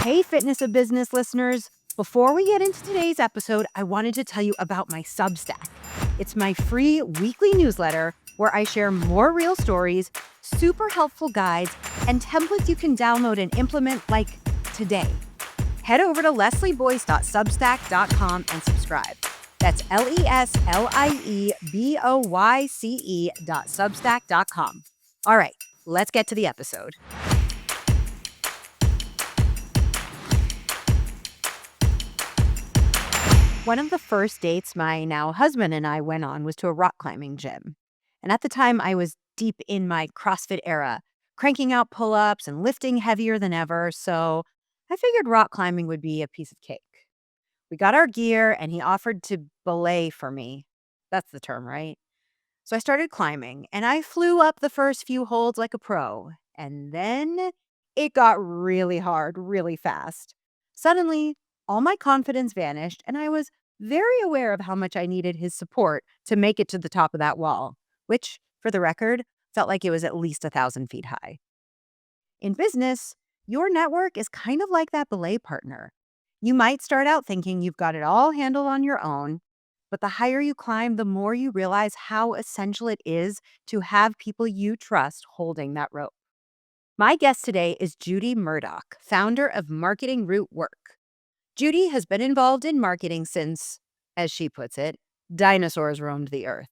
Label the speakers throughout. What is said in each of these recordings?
Speaker 1: Hey, Fitness of Business listeners. Before we get into today's episode, I wanted to tell you about my Substack. It's my free weekly newsletter where I share more real stories, super helpful guides, and templates you can download and implement like today. Head over to leslieboyce.substack.com and subscribe. That's LESLIEBOYCE.substack.com. All right, let's get to the episode. One of the first dates my now husband and I went on was to a rock climbing gym. And at the time, I was deep in my CrossFit era, cranking out pull ups and lifting heavier than ever. So I figured rock climbing would be a piece of cake. We got our gear and he offered to belay for me. That's the term, right? So I started climbing and I flew up the first few holds like a pro. And then it got really hard, really fast. Suddenly, all my confidence vanished and I was very aware of how much I needed his support to make it to the top of that wall, which, for the record, felt like it was at least 1,000 feet high. In business, your network is kind of like that belay partner. You might start out thinking you've got it all handled on your own, but the higher you climb, the more you realize how essential it is to have people you trust holding that rope. My guest today is Judy Murdoch, founder of Marketing Root Work. Judy has been involved in marketing since, as she puts it, dinosaurs roamed the earth.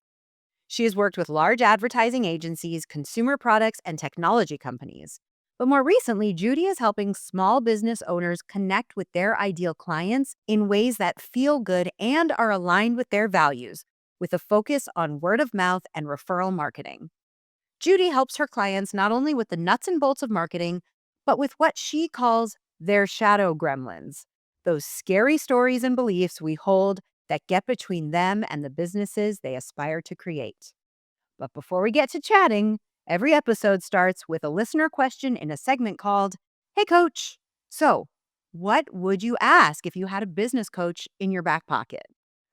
Speaker 1: She has worked with large advertising agencies, consumer products, and technology companies. But more recently, Judy is helping small business owners connect with their ideal clients in ways that feel good and are aligned with their values, with a focus on word of mouth and referral marketing. Judy helps her clients not only with the nuts and bolts of marketing, but with what she calls their shadow gremlins, those scary stories and beliefs we hold that get between them and the businesses they aspire to create. But before we get to chatting, every episode starts with a listener question in a segment called, Hey Coach. So, what would you ask if you had a business coach in your back pocket?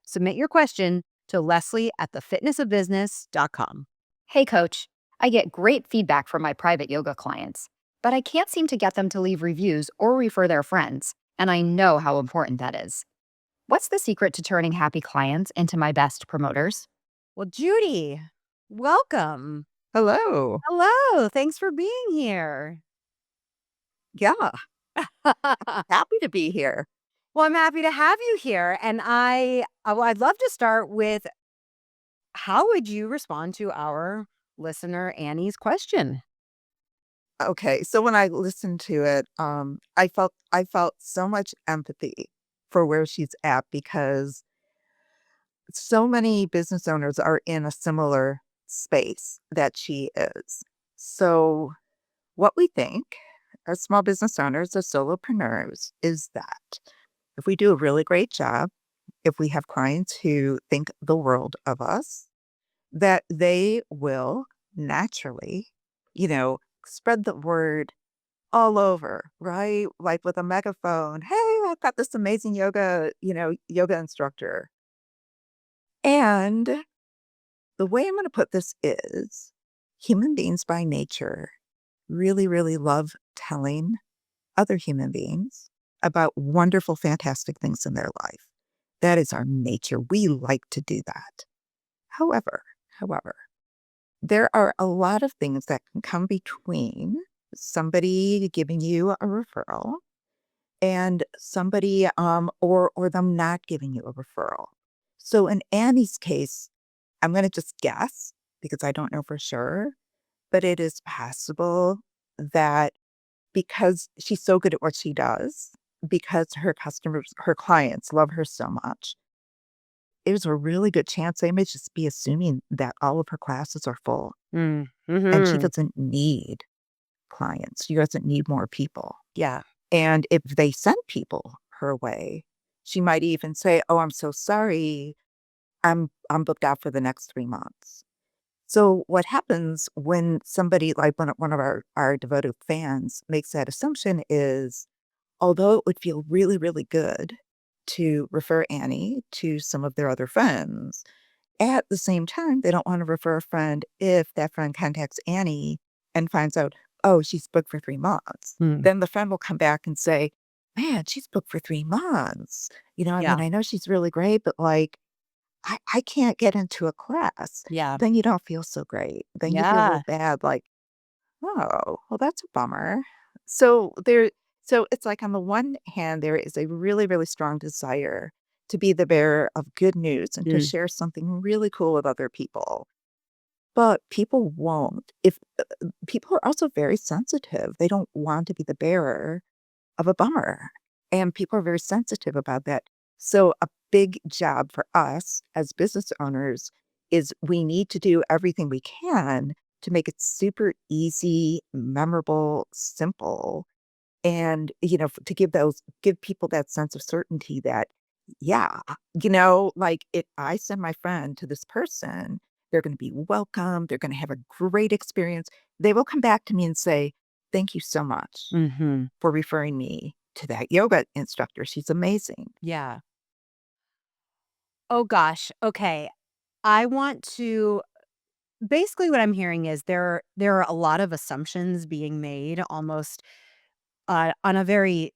Speaker 1: Submit your question to Leslie@thefitnessofbusiness.com.
Speaker 2: Hey, coach, I get great feedback from my private yoga clients, but I can't seem to get them to leave reviews or refer their friends, and I know how important that is. What's the secret to turning happy clients into my best promoters?
Speaker 1: Well, Judy, welcome.
Speaker 3: Hello.
Speaker 1: Hello. Thanks for being here.
Speaker 3: Yeah, happy to be here.
Speaker 1: Well, I'm happy to have you here. And I'd love to start with how would you respond to our listener Annie's question?
Speaker 3: Okay, so when I listened to it, I felt so much empathy for where she's at because so many business owners are in a similar space that she is. So what we think as small business owners, as solopreneurs, is that if we do a really great job, if we have clients who think the world of us, that they will naturally, you know, spread the word all over, right? Like with a megaphone, hey, I've got this amazing yoga instructor. And the way I'm going to put this is human beings by nature really, really love telling other human beings about wonderful, fantastic things in their life. That is our nature. We like to do that. However, there are a lot of things that can come between somebody giving you a referral and somebody or them not giving you a referral. So in Annie's case, I'm going to just guess because I don't know for sure, but it is possible that because she's so good at what she does, because her clients love her so much, there's a really good chance they may just be assuming that all of her classes are full and she doesn't need clients. She doesn't need more people.
Speaker 1: Yeah.
Speaker 3: And if they send people her way, she might even say, "Oh, I'm so sorry. I'm booked out for the next 3 months." So what happens when somebody like one of our devoted fans makes that assumption is, although it would feel really, really good to refer Annie to some of their other friends, at the same time, they don't want to refer a friend if that friend contacts Annie and finds out, oh, she's booked for 3 months.
Speaker 1: Hmm.
Speaker 3: Then the friend will come back and say, man, she's booked for 3 months. I
Speaker 1: Yeah.
Speaker 3: mean, I know she's really great, but like, I can't get into a class.
Speaker 1: Yeah.
Speaker 3: Then you don't feel so great. Then you feel a
Speaker 1: Yeah.
Speaker 3: little bad, like, oh, well, that's a bummer. So it's like on the one hand, there is a really, really strong desire to be the bearer of good news and to
Speaker 1: Mm.
Speaker 3: share something really cool with other people. But people won't. If people are also very sensitive, they don't want to be the bearer of a bummer. And people are very sensitive about that. So, a big job for us as business owners is we need to do everything we can to make it super easy, memorable, simple, and to give people that sense of certainty that, yeah, like if I send my friend to this person, they're going to be welcome, they're going to have a great experience. They will come back to me and say, thank you so much
Speaker 1: Mhm.
Speaker 3: for referring me to that yoga instructor. She's amazing.
Speaker 1: Yeah. Oh gosh. Okay. I want to basically what I'm hearing is there are a lot of assumptions being made almost on a very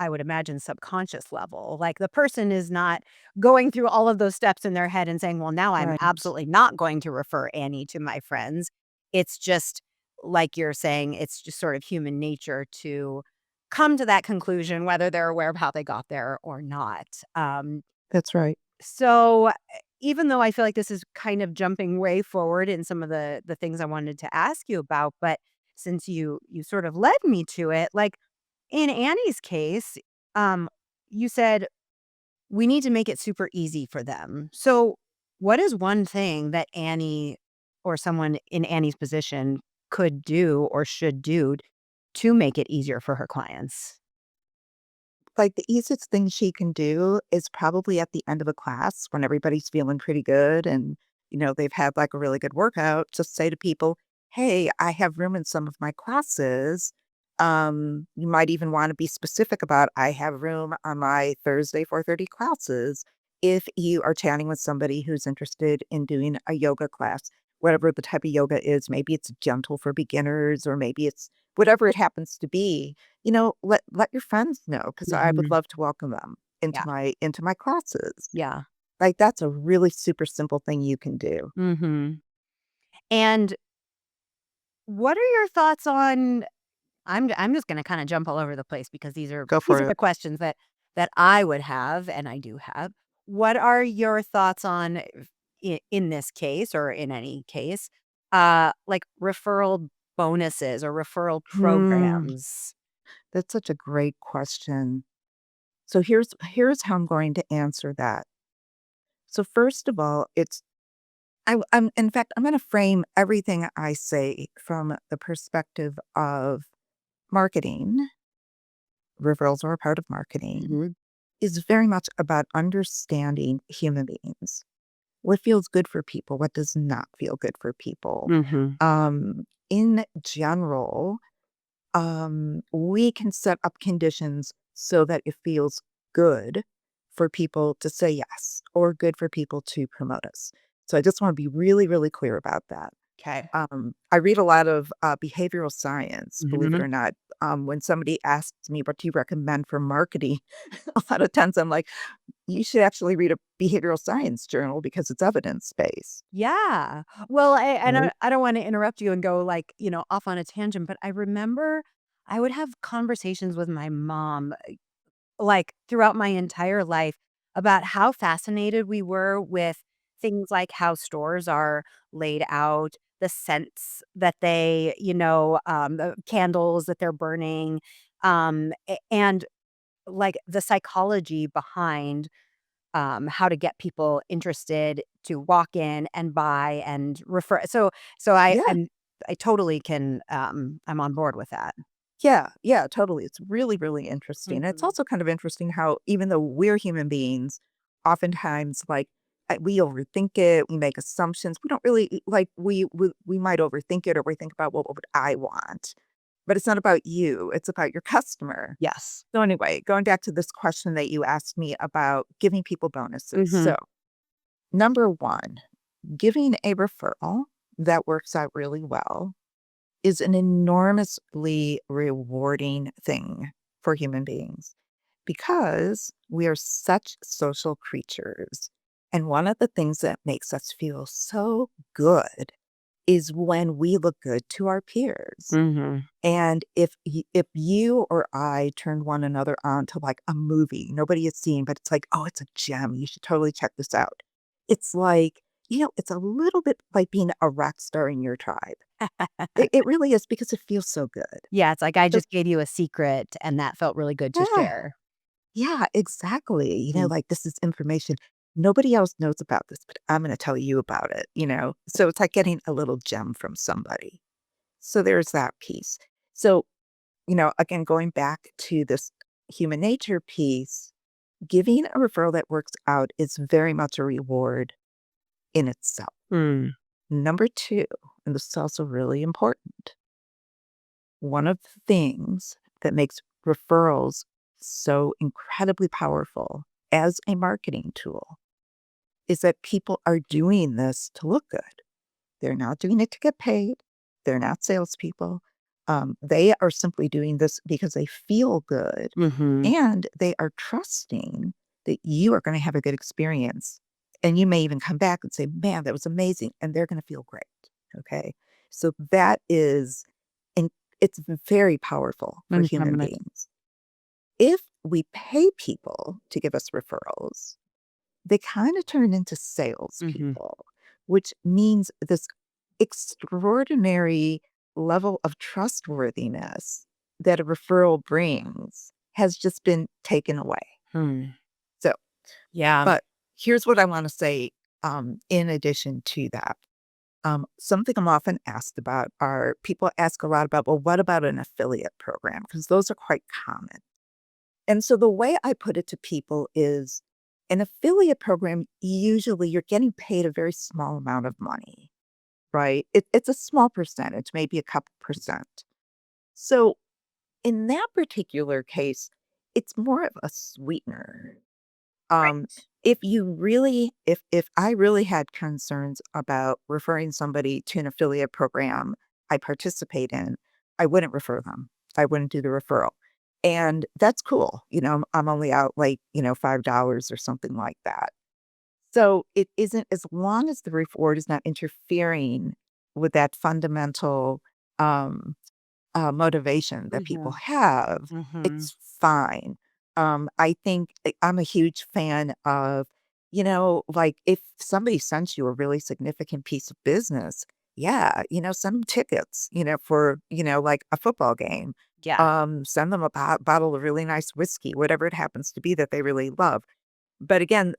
Speaker 1: I would imagine subconscious level. Like the person is not going through all of those steps in their head and saying, "Well, now I'm
Speaker 3: Right.
Speaker 1: absolutely not going to refer Annie to my friends." It's just like you're saying, it's just sort of human nature to come to that conclusion, whether they're aware of how they got there or not.
Speaker 3: That's right.
Speaker 1: So, even though I feel like this is kind of jumping way forward in some of the things I wanted to ask you about, but since you sort of led me to it, like in Annie's case, um, you said we need to make it super easy for them. So, what is one thing that Annie or someone in Annie's position could do or should do to make it easier for her clients?
Speaker 3: Like, the easiest thing she can do is probably at the end of a class when everybody's feeling pretty good and, they've had, like, a really good workout, just say to people, "Hey, I have room in some of my classes." You might even wanna be specific about, "I have room on my Thursday 4:30 classes," if you are chatting with somebody who's interested in doing a yoga class, whatever the type of yoga is. Maybe it's gentle for beginners, or maybe it's whatever it happens to be. Let your friends know, because I would
Speaker 1: Mhm.
Speaker 3: love to welcome them into
Speaker 1: Yeah.
Speaker 3: my classes.
Speaker 1: Yeah.
Speaker 3: Like, that's a really super simple thing you can do.
Speaker 1: Mhm. And what are your thoughts on I'm just gonna kinda jump all over the place because
Speaker 3: Go
Speaker 1: these are
Speaker 3: for
Speaker 1: the
Speaker 3: it.
Speaker 1: questions that I would have, and I do have. What are your thoughts on in this case or in any case, like referral bonuses or referral
Speaker 3: Hmm,
Speaker 1: programs?
Speaker 3: that's such a great question. So here's how I'm going to answer that. So first of all, I'm in fact, I'm gonna frame everything I say from the perspective of marketing. Referrals are a part of marketing.
Speaker 1: Mhm.
Speaker 3: Is very much about understanding human beings. What feels good for people, what does not feel good for people.
Speaker 1: Mhm.
Speaker 3: In general, we can set up conditions so that it feels good for people to say yes, or good for people to promote us. So I just want to be really, really clear about that.
Speaker 1: 'Kay.
Speaker 3: I read a lot of behavioral science, believe it
Speaker 1: Mhm.
Speaker 3: or not. When somebody asks me, what do you recommend for marketing? A lot of times I'm like, you should actually read a behavioral science journal because it's evidence based.
Speaker 1: Yeah. Well,
Speaker 3: Right.
Speaker 1: I don't wanna interrupt you and go, like, off on a tangent, but I remember I would have conversations with my mom like, throughout my entire life about how fascinated we were with things like how stores are laid out, the scents that the candles that they're burning, and, like, the psychology behind, how to get people interested to walk in and buy and refer so
Speaker 3: Yeah.
Speaker 1: I totally can, I'm on board with that.
Speaker 3: Yeah. Yeah. Totally. It's really, really interesting. And it's
Speaker 1: Mhm.
Speaker 3: also kind of interesting how, even though we're human beings, oftentimes, like, we overthink it, we make assumptions. We don't really like, we might overthink it, or we think about, well, what would I want? But it's not about you, it's about your customer.
Speaker 1: Yes.
Speaker 3: So, anyway, going back to this question that you asked me about giving people bonuses.
Speaker 1: Mhm.
Speaker 3: So, number one, giving a referral that works out really well is an enormously rewarding thing for human beings because we are such social creatures. And one of the things that makes us feel so good is when we look good to our peers.
Speaker 1: Mm-hmm.
Speaker 3: And if you or I turned one another on to like a movie nobody has seen, but it's like, oh, it's a gem. You should totally check this out. It's like, it's a little bit like being a rock star in your tribe. It really is because it feels so good.
Speaker 1: Yeah, it's like I
Speaker 3: So
Speaker 1: just gave you a secret and that felt really good to
Speaker 3: yeah,
Speaker 1: share.
Speaker 3: yeah, exactly.
Speaker 1: Mm.
Speaker 3: Like this is information nobody else knows about this, but I'm going to tell you about it. So it's like getting a little gem from somebody. So there's that piece. So again, going back to this human nature piece, giving a referral that works out is very much a reward in itself.
Speaker 1: Mm.
Speaker 3: Number two, and this is also really important, one of the things that makes referrals so incredibly powerful as a marketing tool is that people are doing this to look good. They're not doing it to get paid. They're not salespeople. They are simply doing this because they feel good
Speaker 1: Mm-hmm.
Speaker 3: and they are trusting that you are going to have a good experience. And you may even come back and say, man, that was amazing. And they're going to feel great. Okay. So that is, and it's very powerful for human
Speaker 1: Mm-hmm.
Speaker 3: beings. If we pay people to give us referrals, they kind of turn into
Speaker 1: Mm-hmm.
Speaker 3: salespeople, which means this extraordinary level of trustworthiness that a referral brings has just been taken away.
Speaker 1: Hmm.
Speaker 3: So,
Speaker 1: Yeah.
Speaker 3: but here's what I want to say in addition to that. Something I'm often asked about are people ask a lot about, well, what about an affiliate program? Because those are quite common. And so the way I put it to people is an affiliate program, usually you're getting paid a very small amount of money, right? It's a small percentage, maybe a couple percent. So in that particular case, it's more of a sweetener. Um,
Speaker 2: Right.
Speaker 3: if I really had concerns about referring somebody to an affiliate program I participate in, I wouldn't refer them. I wouldn't do the referral. And that's cool. I'm only out like, $5 or something like that. So it isn't as long as the reward is not interfering with that fundamental um motivation that people
Speaker 1: Mm-hmm.
Speaker 3: have,
Speaker 1: Mm-hmm.
Speaker 3: it's fine. I think I'm a huge fan of, like if somebody sends you a really significant piece of business, yeah, send them tickets, for, like a football game.
Speaker 1: Yeah.
Speaker 3: Send them a bottle of really nice whiskey, whatever it happens to be that they really love. But again,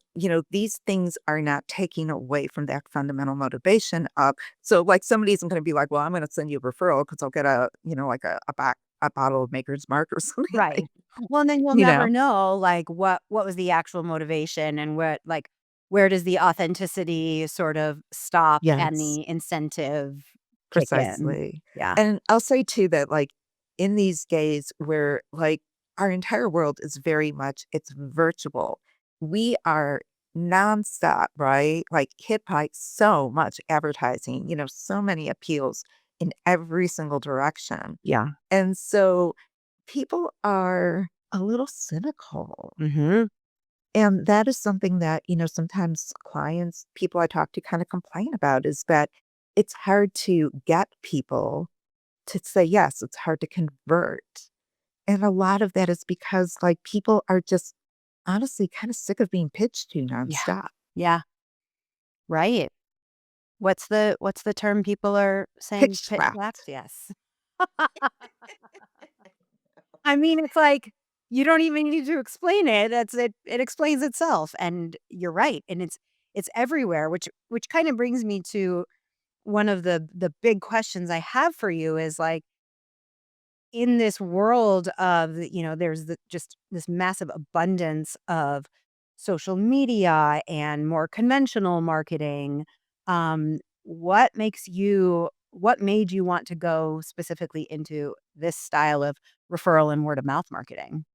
Speaker 3: these things are not taking away from that fundamental motivation of, so like somebody isn't going to be like, well, I'm going to send you a referral because I'll get like a bottle of Maker's Mark or something
Speaker 1: Right.
Speaker 3: like,
Speaker 1: Well, and then you'll
Speaker 3: you
Speaker 1: never
Speaker 3: know,
Speaker 1: know, like, what was the actual motivation and where does the authenticity sort of stop and
Speaker 3: yes,
Speaker 1: the incentive kick in?
Speaker 3: precisely.
Speaker 1: Yeah.
Speaker 3: And I'll say too that like in these days where like our entire world is very much, it's virtual. We are nonstop, right? Like hit by so much advertising, so many appeals in every single direction.
Speaker 1: Yeah.
Speaker 3: And so people are a little cynical.
Speaker 1: Mhm.
Speaker 3: And that is something that, sometimes clients, people I talk to kind of complain about is that it's hard to get people to say yes. It's hard to convert. And a lot of that is because like people are just honestly kind of sick of being pitched to
Speaker 1: Yeah.
Speaker 3: nonstop.
Speaker 1: Yeah. Right. What's the term people are saying?
Speaker 3: Pitch
Speaker 1: Pitch black?
Speaker 3: slapped.
Speaker 1: Yes. I mean, it's like you don't even need to explain it. It explains itself. And you're right. And it's everywhere, which kind of brings me to one of the big questions I have for you is like in this world of, there's just this massive abundance of social media and more conventional marketing. What made you want to go specifically into this style of referral and word of mouth marketing?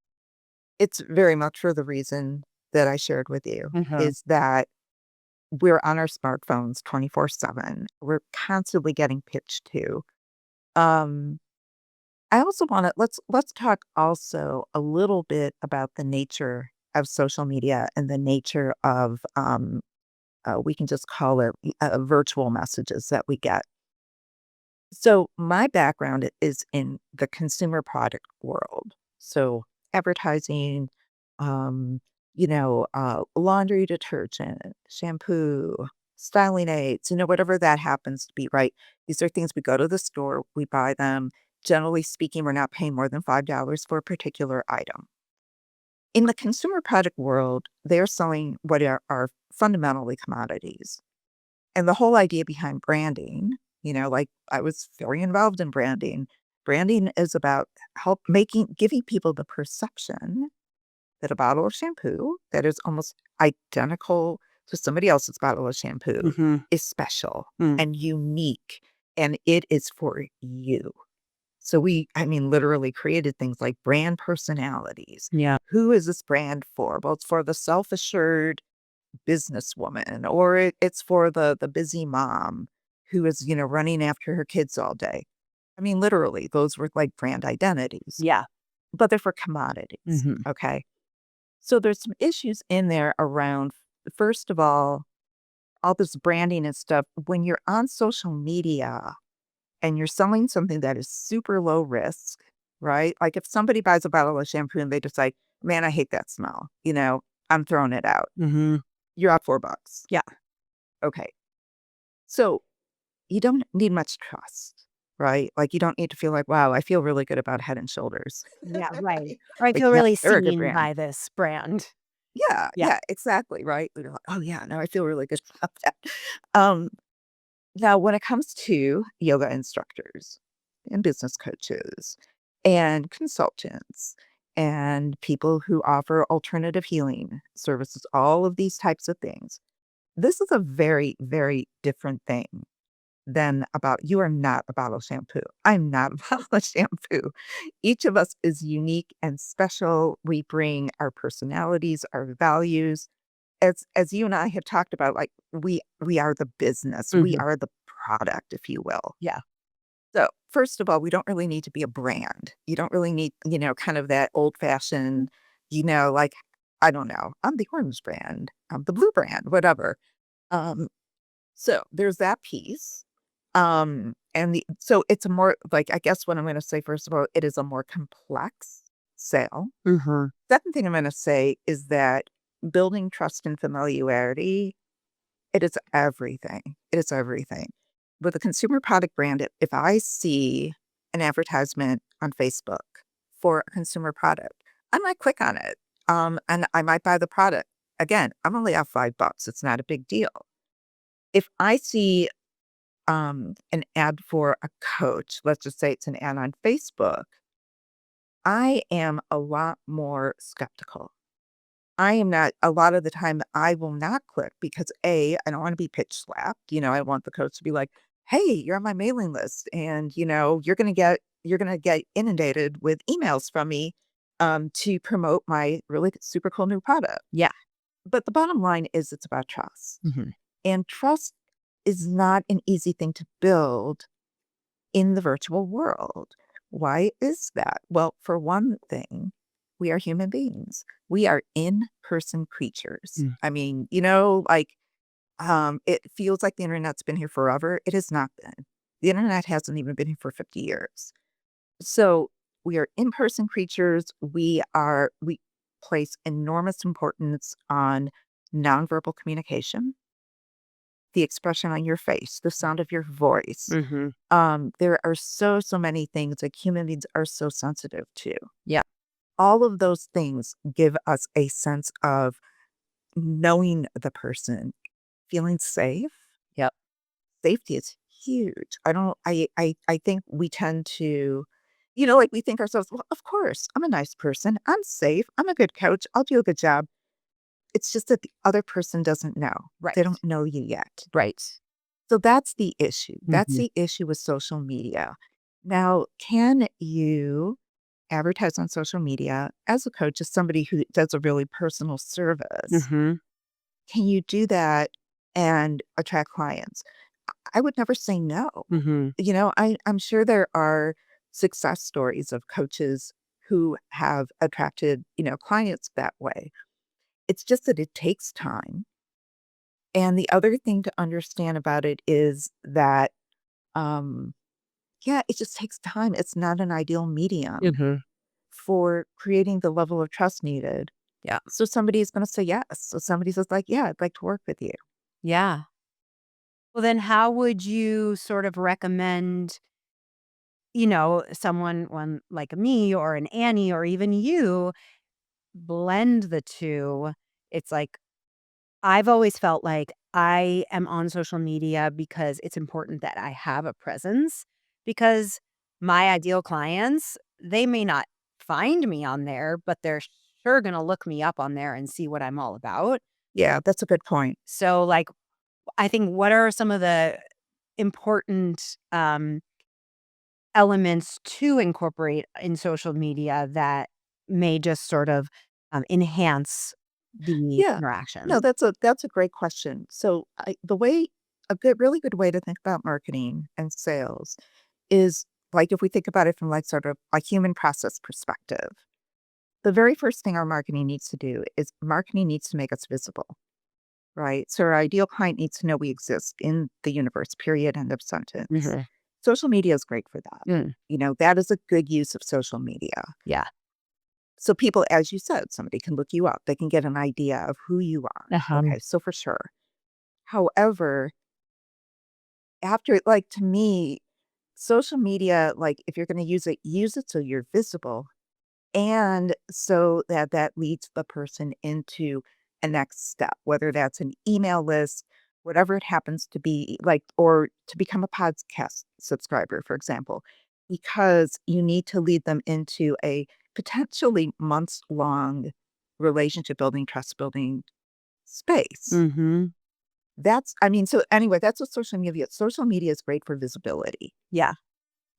Speaker 3: It's very much for the reason that I shared with you
Speaker 1: Mhm.
Speaker 3: is that we're on our smartphones 24/7. We're constantly getting pitched to. Um, I also want to let's talk also a little bit about the nature of social media and the nature of we can just call it virtual messages that we get. So my background is in the consumer product world. So advertising, um, laundry detergent, shampoo, styling aids, whatever that happens to be, right? These are things we go to the store, we buy them. Generally speaking, we're not paying more than $5 for a particular item. In the consumer product world, they're selling what are fundamentally commodities. And the whole idea behind branding, like I was very involved in branding. Branding is about giving people the perception that a bottle of shampoo that is almost identical to somebody else's bottle of shampoo
Speaker 1: Mhm.
Speaker 3: is special
Speaker 1: Mm.
Speaker 3: and unique and it is for you. So I mean, literally created things like brand personalities.
Speaker 1: Yeah.
Speaker 3: Who is this brand for? Well, it's for the self-assured businesswoman, or it's for the busy mom who is, running after her kids all day. I mean, literally, those were like brand identities,
Speaker 1: Yeah.
Speaker 3: but they're for commodities.
Speaker 1: Mhm.
Speaker 3: Okay. So there's some issues in there around, first of all this branding and stuff. When you're on social media and you're selling something that is super low risk, right? Like if somebody buys a bottle of shampoo and they decide, man, I hate that smell, I'm throwing it out.
Speaker 1: Mhm.
Speaker 3: You're out $4.
Speaker 1: Yeah.
Speaker 3: Okay. So you don't need much trust, right? Like you don't need to feel like, wow, I feel really good about Head and Shoulders.
Speaker 1: Yeah, right. Or I
Speaker 3: Like,
Speaker 1: feel
Speaker 3: yeah,
Speaker 1: really
Speaker 3: they're a good
Speaker 1: seen
Speaker 3: brand.
Speaker 1: by this brand.
Speaker 3: Yeah,
Speaker 1: Yeah.
Speaker 3: yeah, exactly. Right. You're like, oh yeah, no, I feel really good about that. Um, Now when it comes to yoga instructors and business coaches and consultants and people who offer alternative healing services, all of these types of things, this is a very, very different thing than about you are not a bottle of shampoo. I'm not a bottle of shampoo. Each of us is unique and special. We bring our personalities, our values. As you and I have talked about, like we are the business. We
Speaker 1: Mhm.
Speaker 3: are the product, if you will.
Speaker 1: Yeah.
Speaker 3: So first of all, we don't really need to be a brand. You don't really need, kind of that old fashioned, like, I don't know, I'm the orange brand, I'm the blue brand, whatever. Um, so there's that piece. So it's a more like, I guess what I'm going to say, first of all, it is a more complex sale.
Speaker 1: Mhm.
Speaker 3: Second thing I'm going to say is that building trust and familiarity, it is everything. It is everything. With a consumer product brand, if I see an advertisement on Facebook for a consumer product, I might click on it. And I might buy the product. Again, I'm only out $5. It's not a big deal. If I see an ad for a coach, let's just say it's an ad on Facebook, I am a lot more skeptical. I am not a lot of the time, I will not click because I don't want to be pitch slapped. I want the coach to be like, "Hey, you're on my mailing list and, you're going to get inundated with emails from me to promote my really super cool new product."
Speaker 1: Yeah.
Speaker 3: But the bottom line is it's about trust.
Speaker 1: Mhm.
Speaker 3: And trust is not an easy thing to build in the virtual world. Why is that? Well, for one thing, we are human beings. We are in-person creatures.
Speaker 1: Mm.
Speaker 3: I mean, like, it feels like the internet's been here forever. It has not been. The internet hasn't even been here for 50 years. So we are in-person creatures. We place enormous importance on nonverbal communication, the expression on your face, the sound of your voice.
Speaker 1: Mhm.
Speaker 3: There are so many things that human beings are so sensitive to.
Speaker 1: Yeah.
Speaker 3: All of those things give us a sense of knowing the person, feeling safe.
Speaker 1: Yep.
Speaker 3: Safety is huge. I don't I think we tend to, like we think ourselves, well, of course, I'm a nice person. I'm safe. I'm a good coach. I'll do a good job. It's just that the other person doesn't know. They
Speaker 1: Right.
Speaker 3: don't know you yet.
Speaker 1: Right.
Speaker 3: So that's the issue. That's
Speaker 1: Mhm.
Speaker 3: the issue with social media. Now, can you advertise on social media as a coach, as somebody who does a really personal service?
Speaker 1: Mhm.
Speaker 3: Can you do that and attract clients? I would never say no.
Speaker 1: Mhm.
Speaker 3: I'm sure there are success stories of coaches who have attracted, clients that way. It's just that it takes time. And the other thing to understand about it is that, um, yeah, it just takes time. It's not an ideal medium
Speaker 1: Hmm.
Speaker 3: for creating the level of trust needed.
Speaker 1: Yeah.
Speaker 3: So somebody is going to say yes. So somebody says like, yeah, I'd like to work with you.
Speaker 1: Yeah. Well, then how would you sort of recommend, someone one like me or an Annie or even you blend the two? It's like I've always felt like I am on social media because it's important that I have a presence because my ideal clients, they may not find me on there, but they're sure going to look me up on there and see what I'm all about.
Speaker 3: Yeah, that's a good point.
Speaker 1: So like I think what are some of the important elements to incorporate in social media that may just sort of enhance the
Speaker 3: Yeah. No,
Speaker 1: interaction?
Speaker 3: that's a great question. So really good way to think about marketing and sales is like if we think about it from like sort of a human process perspective. The very first thing our marketing needs to do is marketing needs to make us visible, right? So our ideal client needs to know we exist in the universe, period, end of sentence.
Speaker 1: Hmm.
Speaker 3: Social media is great for that.
Speaker 1: Mm,
Speaker 3: That is a good use of social media.
Speaker 1: yeah.
Speaker 3: So people, as you said, somebody can look you up. They can get an idea of who you are.
Speaker 1: Uh-huh.
Speaker 3: Okay, so for sure. However, after like to me, social media, like if you're going to use it so you're visible and so that that leads the person into a next step, whether that's an email list, whatever it happens to be, like, or to become a podcast subscriber, for example, because you need to lead them into a potentially months long relationship building, trust building space.
Speaker 1: Mhm.
Speaker 3: I mean, so anyway, that's what social media is great for visibility.
Speaker 1: Yeah.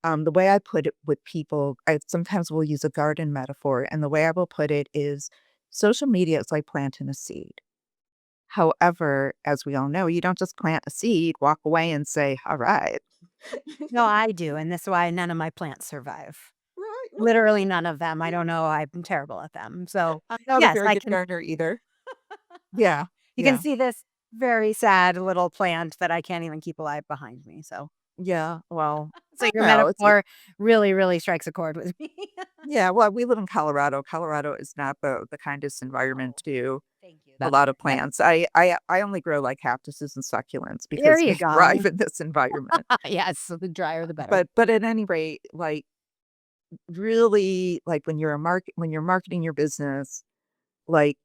Speaker 3: The way I put it with people, I sometimes will use a garden metaphor, and the way I will put it is social media is like planting a seed. However, as we all know, you don't just plant a seed, walk away and say, all right.
Speaker 1: No, I do, and that's why none of my plants survive.
Speaker 3: Right.
Speaker 1: Literally none of them. I don't know, I'm terrible at them. So,
Speaker 3: I'm not a
Speaker 1: yes,
Speaker 3: very
Speaker 1: I
Speaker 3: good
Speaker 1: can
Speaker 3: gardener either. Yeah.
Speaker 1: you can
Speaker 3: Yeah.
Speaker 1: see this very sad little plant that I can't even keep alive behind me, so
Speaker 3: Yeah. Well,
Speaker 1: so your
Speaker 3: no,
Speaker 1: metaphor really, really strikes a chord with me.
Speaker 3: yeah. Well, we live in Colorado. Colorado is not the kindest environment
Speaker 1: Oh,
Speaker 3: to
Speaker 1: thank you.
Speaker 3: a
Speaker 1: That's
Speaker 3: lot of
Speaker 1: okay.
Speaker 3: plants. I only grow like cactuses and succulents
Speaker 1: There
Speaker 3: because
Speaker 1: you
Speaker 3: they thrive
Speaker 1: go.
Speaker 3: in this environment.
Speaker 1: Yes, so the drier the better.
Speaker 3: But at any rate, like really like when you're marketing your business, like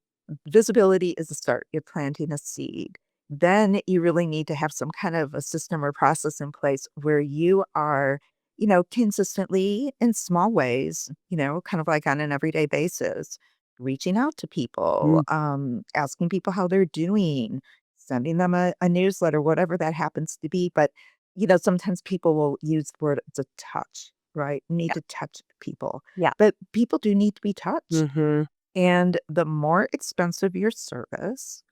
Speaker 3: visibility is the start. You're planting a seed. Then you really need to have some kind of a system or process in place where you are, consistently in small ways, kind of like on an everyday basis, reaching out to people,
Speaker 1: Mm.
Speaker 3: asking people how they're doing, sending them a newsletter, whatever that happens to be. But, sometimes people will use the word it's a touch, right? You need
Speaker 1: Yeah.
Speaker 3: to touch people.
Speaker 1: Yeah.
Speaker 3: But people do need to be touched.
Speaker 1: Mhm.
Speaker 3: And the more expensive your service,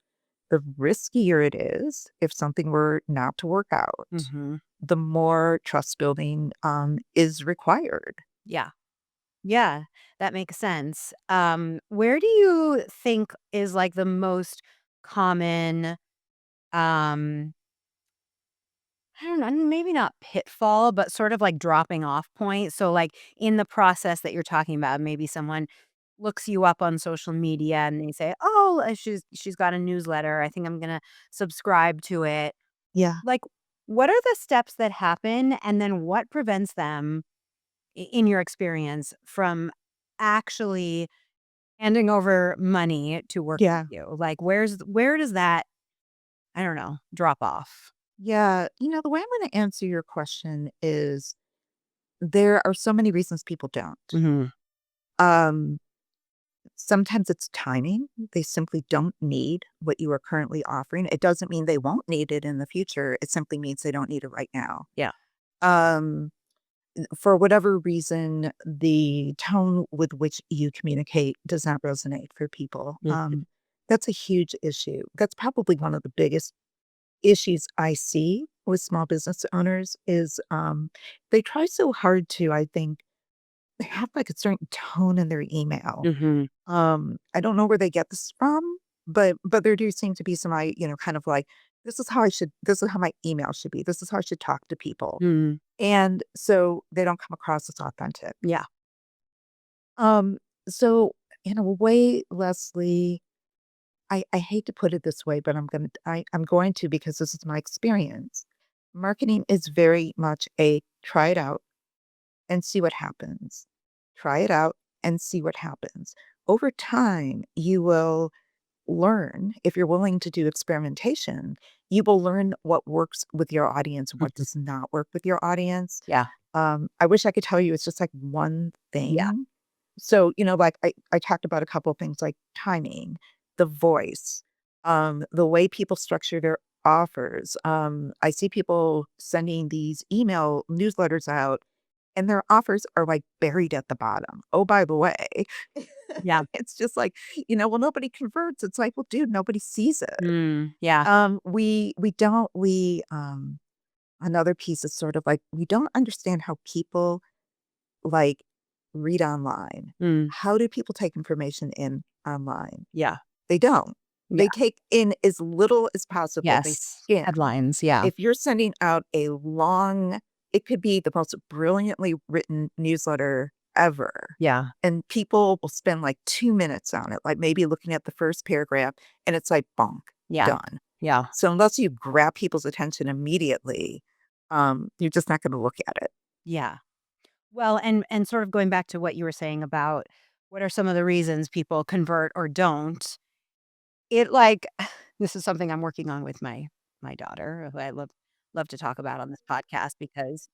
Speaker 3: the riskier it is if something were not to work out,
Speaker 1: Mhm.
Speaker 3: the more trust building is required.
Speaker 1: Yeah. Yeah, that makes sense. Where do you think is like the most common, um, I don't know, maybe not pitfall, but sort of like dropping off point? So, like in the process that you're talking about, maybe someone looks you up on social media and they say, "Oh, she's got a newsletter. I think I'm gonna subscribe to it."
Speaker 3: Yeah.
Speaker 1: Like, what are the steps that happen, and then what prevents them, in your experience, from actually handing over money to work with
Speaker 3: Yeah.
Speaker 1: you? Like, where does that, I don't know, drop off?
Speaker 3: Yeah. The way I'm going to answer your question is there are so many reasons people don't.
Speaker 1: Mhm.
Speaker 3: Um, Sometimes it's timing. They simply don't need what you are currently offering. It doesn't mean they won't need it in the future. It simply means they don't need it right now.
Speaker 1: Yeah.
Speaker 3: Um, for whatever reason, the tone with which you communicate does not resonate for people.
Speaker 1: Mhm.
Speaker 3: That's a huge issue. That's probably one of the biggest issues I see. with small business owners is they try so hard to, I think, they have like a certain tone in their email.
Speaker 1: Mhm.
Speaker 3: I don't know where they get this from, but there do seem to be some kind of like this is how my email should be. This is how I should talk to people.
Speaker 1: Mm.
Speaker 3: And so they don't come across as authentic.
Speaker 1: Yeah.
Speaker 3: Um, so in a way, Leslie, I hate to put it this way, but I'm going to because this is my experience. Marketing is very much a try it out and see what happens. Try it out and see what happens. Over time, you will learn if you're willing to do experimentation, you will learn what works with your audience, what
Speaker 1: Mhm.
Speaker 3: does not work with your audience.
Speaker 1: Yeah.
Speaker 3: I wish I could tell you it's just like one
Speaker 1: Yeah.
Speaker 3: thing. So, like I talked about a couple of things like timing, the voice, the way people structure their offers. I see people sending these email newsletters out and their offers are like buried at the bottom. Oh, by the way,
Speaker 1: Yeah.
Speaker 3: it's just like, well, nobody converts. It's like, well, dude, nobody sees it.
Speaker 1: Yeah.
Speaker 3: We don't we Another piece is sort of like we don't understand how people like read online.
Speaker 1: Mm.
Speaker 3: How do people take information in online?
Speaker 1: Yeah.
Speaker 3: They don't.
Speaker 1: Yeah.
Speaker 3: They take in as little as possible. They
Speaker 1: Yes.
Speaker 3: skim.
Speaker 1: Headlines. Yeah.
Speaker 3: If you're sending out a long, it could be the most brilliantly written newsletter ever.
Speaker 1: Yeah.
Speaker 3: And people will spend like 2 minutes on it, like maybe looking at the first paragraph, and it's like bonk,
Speaker 1: Yeah.
Speaker 3: done.
Speaker 1: Yeah.
Speaker 3: So unless you grab people's attention immediately, you're just not going to look at it.
Speaker 1: Yeah. Well, and sort of going back to what you were saying about what are some of the reasons people convert or don't, it like this is something I'm working on with my daughter, who I love to talk about on this podcast because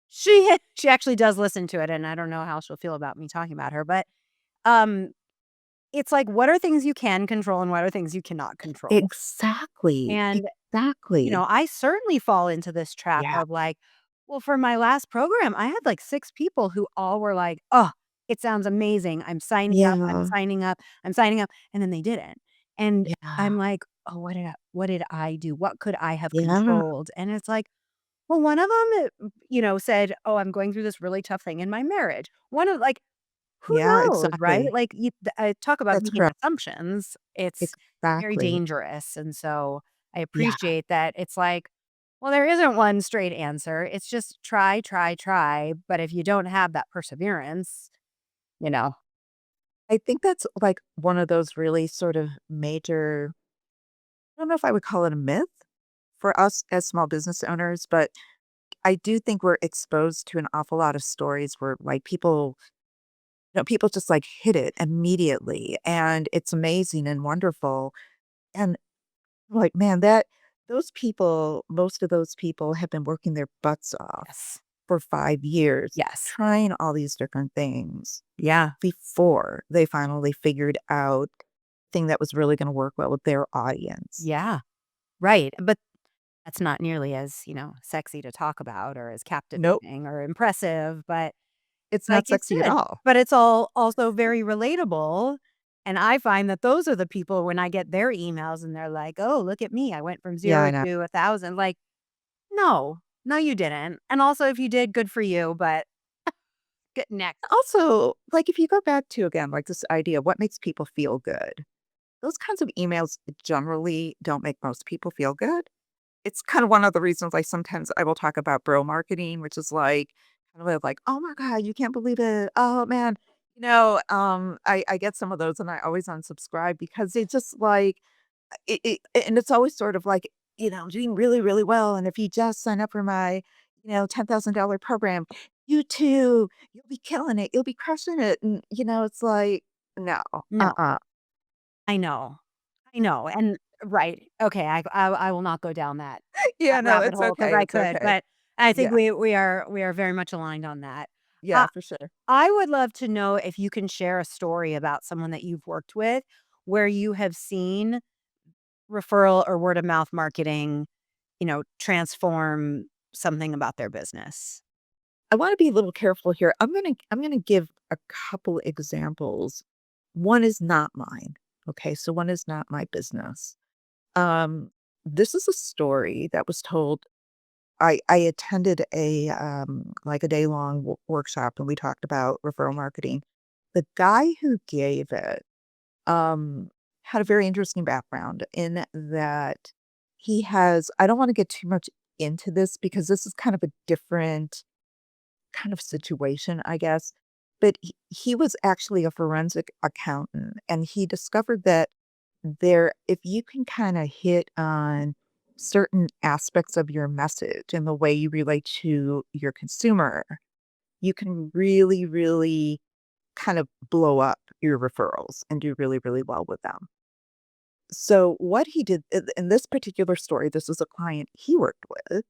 Speaker 1: she actually does listen to it, and I don't know how she'll feel about me talking about her, but um it's like what are things you can control and what are things you cannot control?
Speaker 3: Exactly.
Speaker 1: And
Speaker 3: Exactly.
Speaker 1: I certainly fall into this trap
Speaker 3: Yeah.
Speaker 1: of like, well, for my last program, I had like 6 people who all were like, "Oh, it sounds amazing. I'm signing up. I'm
Speaker 3: Yeah.
Speaker 1: signing up. I'm signing up." And then they didn't. And
Speaker 3: Yeah.
Speaker 1: I'm like, "Oh, what did I do? What could I have
Speaker 3: Yeah.
Speaker 1: controlled?" And it's like, well, one of them, said, "Oh, I'm going through this really tough thing in my marriage." One of like, who
Speaker 3: Yeah,
Speaker 1: knows, right?
Speaker 3: exactly.
Speaker 1: Like talk about
Speaker 3: That's
Speaker 1: making
Speaker 3: correct.
Speaker 1: assumptions. It's very
Speaker 3: Exactly.
Speaker 1: dangerous. And so I
Speaker 3: Yeah.
Speaker 1: appreciate that it's like, well, there isn't one straight answer. It's just try, try, try. But if you don't have that perseverance, you know,
Speaker 3: I think that's like one of those really sort of major, I don't know if I would call it a myth for us as small business owners, but I do think we're exposed to an awful lot of stories where like people just like hit it immediately and it's amazing and wonderful. And like, man, most of those people have been working their butts off
Speaker 1: yes,
Speaker 3: for 5 years,
Speaker 1: yes,
Speaker 3: trying all these different things
Speaker 1: yeah,
Speaker 3: before they finally figured out thing that was really going to work well with their audience.
Speaker 1: yeah, right. But that's not nearly as, sexy to talk about or as
Speaker 3: Nope,
Speaker 1: captivating or impressive. But
Speaker 3: it's
Speaker 1: like
Speaker 3: not
Speaker 1: you
Speaker 3: sexy at
Speaker 1: said,
Speaker 3: all.
Speaker 1: but it's all also very relatable, and I find that those are the people when I get their emails and they're like, "Oh, look at me. I went from
Speaker 3: Yeah,
Speaker 1: 0
Speaker 3: I know.
Speaker 1: to 1,000." Like, "No. No, you didn't. And also, if you did, good for you, but get next."
Speaker 3: Also, like if you go back to again, like this idea, what makes people feel good? Those kinds of emails generally don't make most people feel good. It's kind of one of the reasons, like, sometimes I will talk about bro marketing, which is like, kind of like, "Oh my god, you can't believe it. Oh, man." I get some of those and I always unsubscribe because they just like it and it's always sort of like, "I'm doing really, really well, and if you just sign up for my, $10,000 program, you too, you'll be killing it. You'll be crushing it." And, it's like, "No,
Speaker 1: No,
Speaker 3: uh-uh."
Speaker 1: I know. I know, and right. Okay, I will not go down that
Speaker 3: Yeah, no,
Speaker 1: rabbit
Speaker 3: it's
Speaker 1: hole because
Speaker 3: okay,
Speaker 1: I
Speaker 3: it's
Speaker 1: could,
Speaker 3: okay.
Speaker 1: but I think
Speaker 3: Yeah,
Speaker 1: we are very much aligned on that.
Speaker 3: yeah,
Speaker 1: Uh,
Speaker 3: for sure.
Speaker 1: I would love to know if you can share a story about someone that you've worked with where you have seen referral or word of mouth marketing, transform something about their business.
Speaker 3: I wanna be a little careful here. I'm gonna give a couple examples. One is not mine, okay? So one is not my business. Um, this is a story that was told I attended a like a day-long workshop, and we talked about referral marketing. The guy who gave it um, had a very interesting background in that he has I don't wanna get too much into this because this is kind of a different kind of situation, I guess, but he was actually a forensic accountant, and he discovered that if you can kinda hit on certain aspects of your message and the way you relate to your consumer, you can really, really kind of blow up your referrals and do really, really well with them. So what he did in this particular story, this was a client he worked with.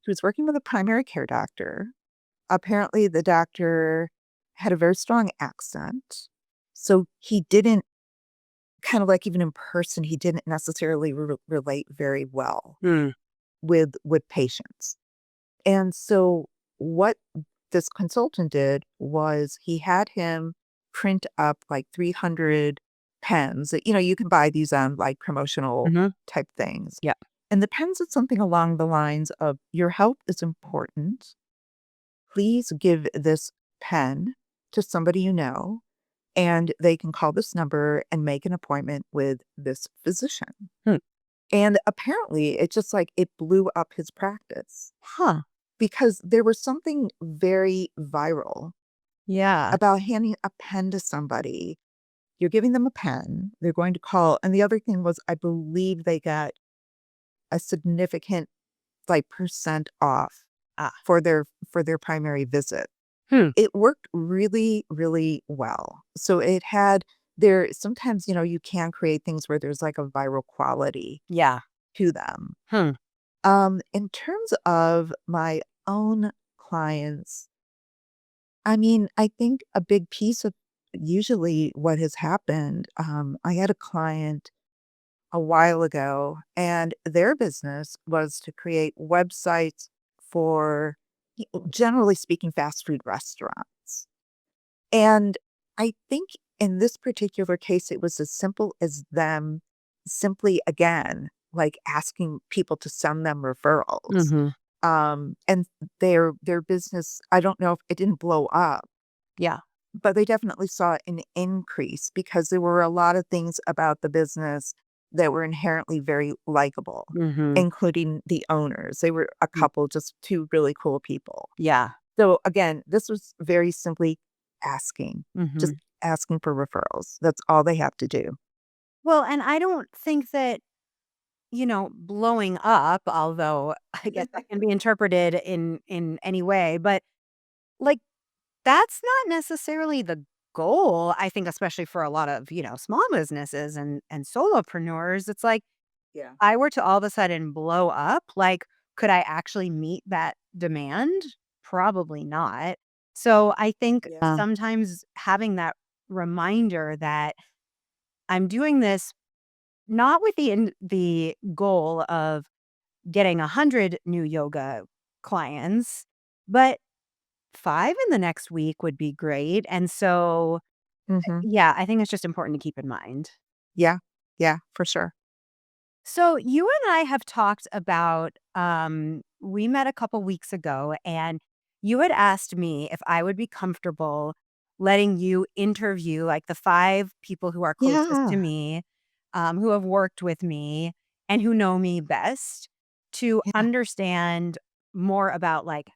Speaker 3: He was working with a primary care doctor. Apparently, the doctor had a very strong accent, so he didn't kind of like even in person, he didn't necessarily relate very well
Speaker 4: Mm.
Speaker 3: with patients. And so what this consultant did was he had him print up like 300 pens that, you can buy these on like promotional
Speaker 4: Mhm.
Speaker 3: type things.
Speaker 4: Yeah.
Speaker 3: And the pen said something along the lines of, "Your health is important. Please give this pen to somebody you know, and they can call this number and make an appointment with this physician."
Speaker 4: Hmm.
Speaker 3: And apparently, it just like it blew up his practice
Speaker 1: Huh.
Speaker 3: because there was something very viral
Speaker 1: Yeah.
Speaker 3: about handing a pen to somebody. You're giving them a pen, they're going to call. And the other thing was, I believe they got a significant like percent off
Speaker 1: Ah.
Speaker 3: for their primary visit.
Speaker 4: Hmm.
Speaker 3: It worked really, really well. So it had there sometimes, you can create things where there's like a viral quality
Speaker 1: Yeah.
Speaker 3: to them.
Speaker 4: Hmm.
Speaker 3: In terms of my own clients, I mean, I think a big piece of usually what has happened, I had a client a while ago, and their business was to create websites for, generally speaking, fast food restaurants. And I think in this particular case, it was as simple as them simply, again, like asking people to send them referrals.
Speaker 4: Mhm.
Speaker 3: And their business, I don't know if it didn't blow up,
Speaker 1: Yeah.
Speaker 3: but they definitely saw an increase because there were a lot of things about the business that were inherently very likable,
Speaker 4: Mhm.
Speaker 3: including the owners. They were a
Speaker 4: Mm.
Speaker 3: couple, just two really cool people.
Speaker 1: Yeah.
Speaker 3: So again, this was very simply asking, just
Speaker 4: Mhm.
Speaker 3: asking for referrals. That's all they have to do.
Speaker 1: Well, and I don't think that, blowing up, although I guess that can be interpreted in any way, but like that's not necessarily the goal. I think especially for a lot of, small businesses and solopreneurs, it's like
Speaker 3: Yeah.
Speaker 1: I were to all of a sudden blow up, like could I actually meet that demand? Probably not. So I think
Speaker 3: Yeah.
Speaker 1: sometimes having that reminder that I'm doing this not with the goal of getting 100 new yoga clients, but 5 in the next week would be great, and so,
Speaker 3: Hmm.
Speaker 1: yeah, I think it's just important to keep in mind.
Speaker 3: Yeah. Yeah, for sure.
Speaker 1: So, you and I have talked about, we met a couple weeks ago, and you had asked me if I would be comfortable letting you interview, like, the 5 people who are closest to
Speaker 3: Yeah.
Speaker 1: me, who have worked with me, and who know me best to
Speaker 3: Yeah.
Speaker 1: understand more about, like,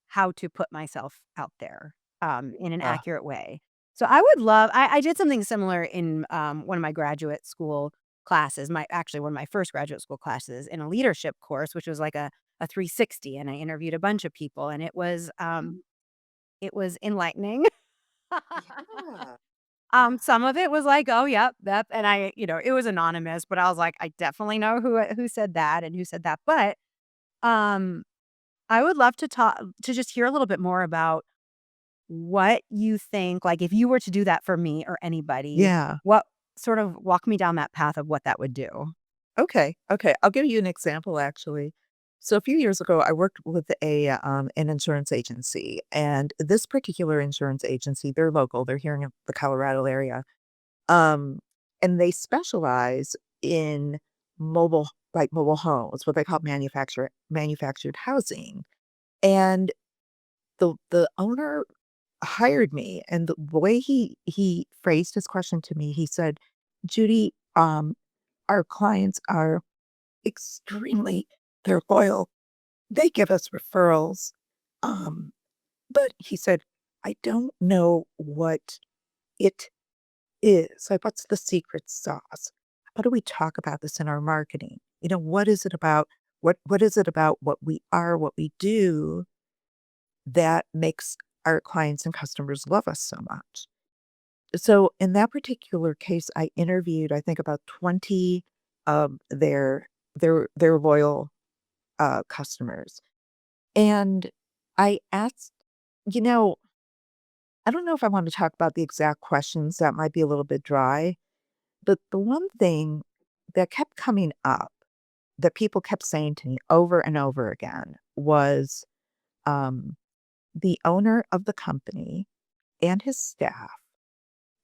Speaker 1: how to put myself out there, in an
Speaker 4: Uh,
Speaker 1: accurate way. So I would love I did something similar in, one of my graduate school classes, actually one of my first graduate school classes in a leadership course, which was like a 360, and I interviewed a bunch of people, and it was enlightening.
Speaker 3: Yeah. Yeah.
Speaker 1: Some of it was like, "Oh, yep, that," and it was anonymous, but I was like, "I definitely know who said that and who said that." But, um, I would love to just hear a little bit more about what you think, like, if you were to do that for me or anybody,
Speaker 3: Yeah.
Speaker 1: what sort of walk me down that path of what that would do.
Speaker 3: Okay. Okay. I'll give you an example actually. So a few years ago, I worked with an insurance agency, and this particular insurance agency, they're local. They're here in the Colorado area. Um, and they specialize in mobile homes, what they call manufactured housing. And the owner hired me, and the way he phrased his question to me, he said, "Judy, our clients are extremely they're loyal. They give us referrals. Um, but," he said, "I don't know what it is. Like, what's the secret sauce? How do we talk about this in our marketing? What is it about what is it about what we are, what we do that makes our clients and customers love us so much?" So in that particular case, I interviewed, I think, about 20 of their loyal customers. And I asked, you know, I don't know if I want to talk about the exact questions, that might be a little bit dry, but the one thing that kept coming up that people kept saying to me over and over again was, um, the owner of the company and his staff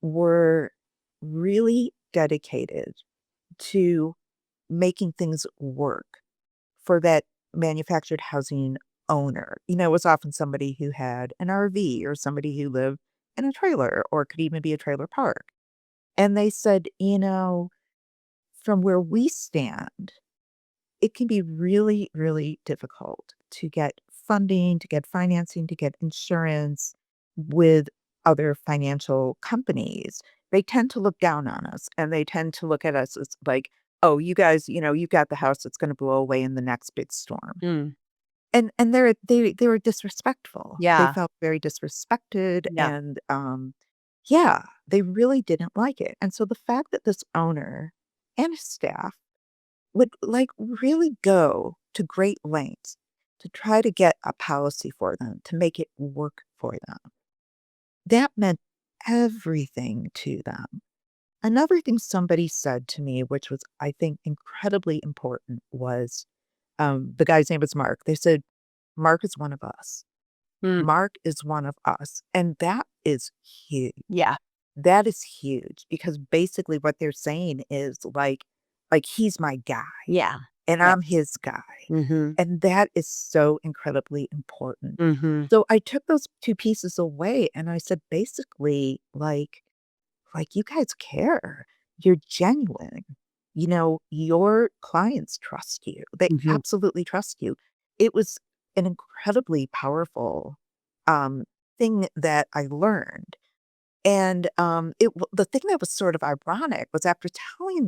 Speaker 3: were really dedicated to making things work for that manufactured housing owner. It was often somebody who had an RV or somebody who lived in a trailer or it could even be a trailer park. And they said, from where we stand, it can be really, really difficult to get funding, to get financing, to get insurance with other financial companies. They tend to look down on us and they tend to look at us as like, oh, you guys, you've got the house that's going to blow away in the next big storm.
Speaker 1: Mm.
Speaker 3: And they were disrespectful. They
Speaker 1: Yeah.
Speaker 3: felt very disrespected
Speaker 1: Yeah.
Speaker 3: and yeah, they really didn't like it. And so the fact that this owner and his staff would, like, really go to great lengths to try to get a policy for them, to make it work for them. That meant everything to them. Another thing somebody said to me, which was, I think, incredibly important, was the guy's name was Mark. They said, "Mark is one of us.
Speaker 1: Mm.
Speaker 3: Mark is one of us." And that is huge.
Speaker 1: Yeah.
Speaker 3: That is huge because basically what they're saying is like he's my guy
Speaker 1: Yeah.
Speaker 3: and
Speaker 1: Right.
Speaker 3: I'm his guy.
Speaker 1: Mm-hmm.
Speaker 3: And that is so incredibly important.
Speaker 1: Mm-hmm.
Speaker 3: So I took those 2 pieces away and I said, basically, like, you guys care. You're genuine. Your clients trust you. They
Speaker 1: Mm-hmm.
Speaker 3: absolutely trust you. It was an incredibly powerful, um, thing that I learned. And, the thing that was sort of ironic was after telling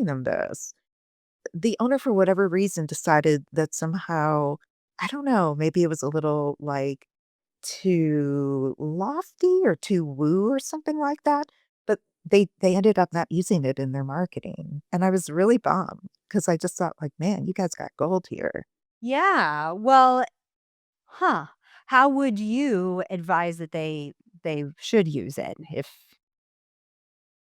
Speaker 3: them this, the owner, for whatever reason, decided that somehow, I don't know, maybe it was a little, like, too lofty or too woo or something like that, but they ended up not using it in their marketing, and I was really bummed because I just thought like, "Man, you guys got gold here."
Speaker 1: Yeah. Well, huh. How would you advise that they should use it if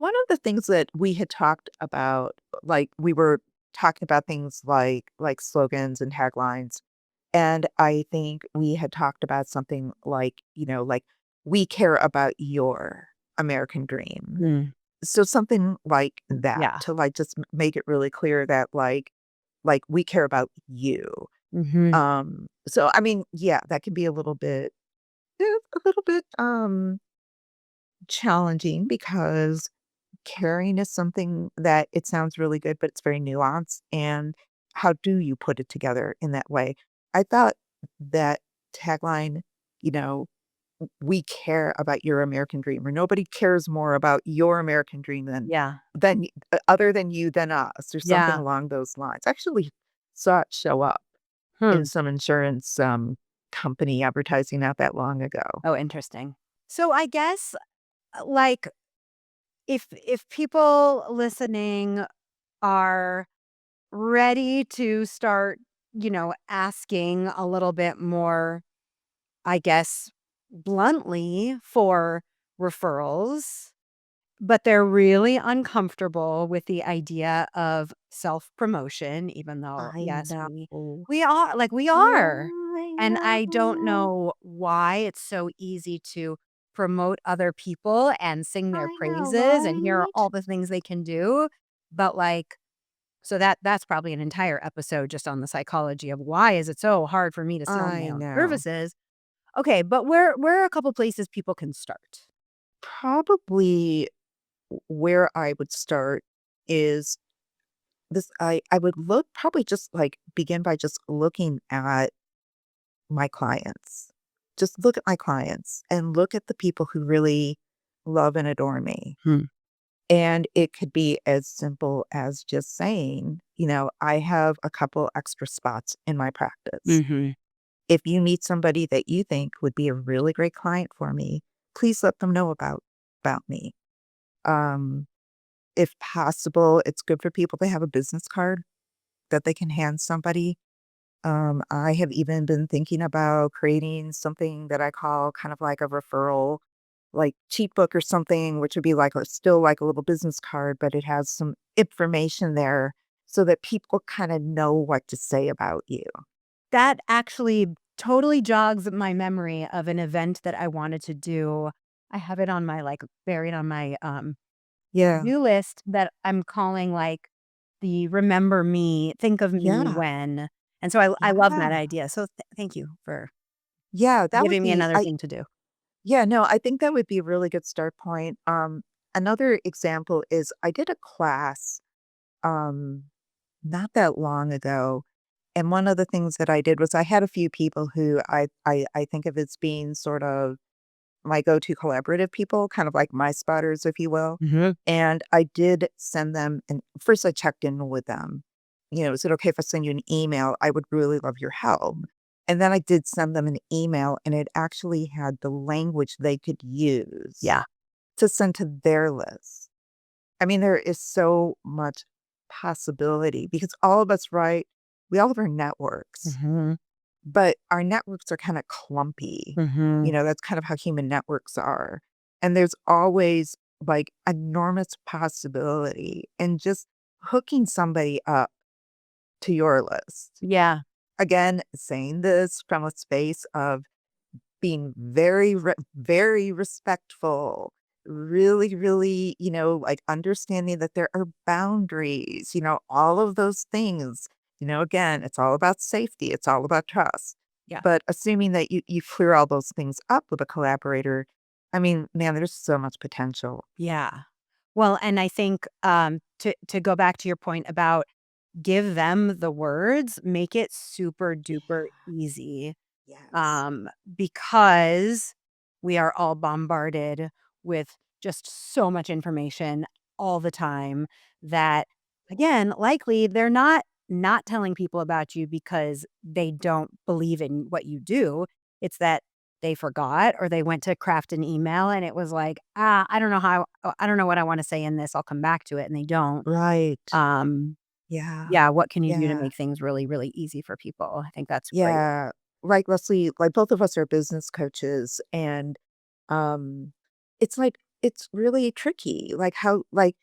Speaker 3: One of the things that we had talked about, like, we were talking about things like slogans and taglines, and I think we had talked about something like, like, "We care about your American dream."
Speaker 1: Mm.
Speaker 3: So something like that
Speaker 1: Yeah.
Speaker 3: to, like, just make it really clear that, like, we care about you.
Speaker 1: Mhm.
Speaker 3: So, I mean, yeah, that can be a little bit, challenging because caring is something that it sounds really good, but it's very nuanced, and how do you put it together in that way? I thought that tagline, you know, "We care about your American dream," or "Nobody cares more about your American dream
Speaker 1: Yeah.
Speaker 3: other than you than us," or something
Speaker 1: Yeah.
Speaker 3: along those lines. I actually saw it show up in
Speaker 1: Hmm.
Speaker 3: some insurance, company advertising not that long ago.
Speaker 1: Oh, interesting. So I guess like if people listening are ready to start, asking a little bit more, I guess, bluntly for referrals, but they're really uncomfortable with the idea of self-promotion, even though,
Speaker 3: I
Speaker 1: yes, we
Speaker 3: know.
Speaker 1: we are like, we are.
Speaker 3: I
Speaker 1: And I don't
Speaker 3: know.
Speaker 1: know why it's so easy to promote other people and sing their
Speaker 3: I know,
Speaker 1: praises and hear
Speaker 3: right?
Speaker 1: all the things they can do, but, like, So that's probably an entire episode just on the psychology of why is it so hard for me to sell my
Speaker 3: I
Speaker 1: own
Speaker 3: know.
Speaker 1: services. Okay, but where are a couple places people can start?
Speaker 3: Probably where I would start is this. I would look probably just like begin by just looking at my clients. Just look at my clients and look at the people who really love and adore me.
Speaker 1: Hmm.
Speaker 3: And it could be as simple as just saying, I have a couple extra spots in my practice.
Speaker 1: Mhm.
Speaker 3: If you meet somebody that you think would be a really great client for me, please let them know about me. Um, if possible, it's good for people to have a business card that they can hand somebody. I have even been thinking about creating something that I call kind of like a referral, like cheat book or something, which would be like still like a little business card, but it has some information there so that people kind of know what to say about you.
Speaker 1: That actually totally jogs my memory of an event that I wanted to do. I have it on my, like, buried on my,
Speaker 3: Yeah.
Speaker 1: to-do list that I'm calling, like, the remember me, think of me
Speaker 3: Yeah.
Speaker 1: when, and so I love that
Speaker 3: Yeah.
Speaker 1: idea. So thank you for
Speaker 3: Yeah. That would
Speaker 1: giving me
Speaker 3: be,
Speaker 1: another thing to do.
Speaker 3: yeah, no, I think that would be a really good start point. Another example is I did a class, um, not that long ago. And one of the things that I did was I had a few people who I think of as being sort of my go-to collaborative people, kind of like my spotters, if you will.
Speaker 1: Mhm.
Speaker 3: And I did send them, and first I checked in with them. Is it okay if I send you an email? I would really love your help. And then I did send them an email, and it actually had the language they could use
Speaker 1: Yeah.
Speaker 3: to send to their list. I mean, there is so much possibility because all of us, right? We all have our networks,
Speaker 1: Mhm.
Speaker 3: but our networks are kind of clumpy.
Speaker 1: Mhm.
Speaker 3: That's kind of how human networks are. And there's always like enormous possibility in just hooking somebody up to your list.
Speaker 1: Yeah.
Speaker 3: Again, saying this from a space of being very respectful, really, really, like understanding that there are boundaries, all of those things. Again, it's all about safety, it's all about trust.
Speaker 1: Yeah.
Speaker 3: But assuming that you clear all those things up with a collaborator, I mean, man, there's so much potential.
Speaker 1: Yeah. Well, and I think, to go back to your point about give them the words, make it super duper easy,
Speaker 3: Yes.
Speaker 1: um, because we are all bombarded with just so much information all the time that, again, likely they're not telling people about you because they don't believe in what you do. It's that they forgot or they went to craft an email and it was like, I don't know I don't know what I want to say in this. I'll come back to it, and they don't.
Speaker 3: Right.
Speaker 1: Um,
Speaker 3: Yeah.
Speaker 1: yeah, what can you do to
Speaker 3: Yeah.
Speaker 1: make things really, really easy for people? I think that's great.
Speaker 3: Yeah. Like Leslie, like both of us are business coaches, and um it's like it's really tricky. Like how like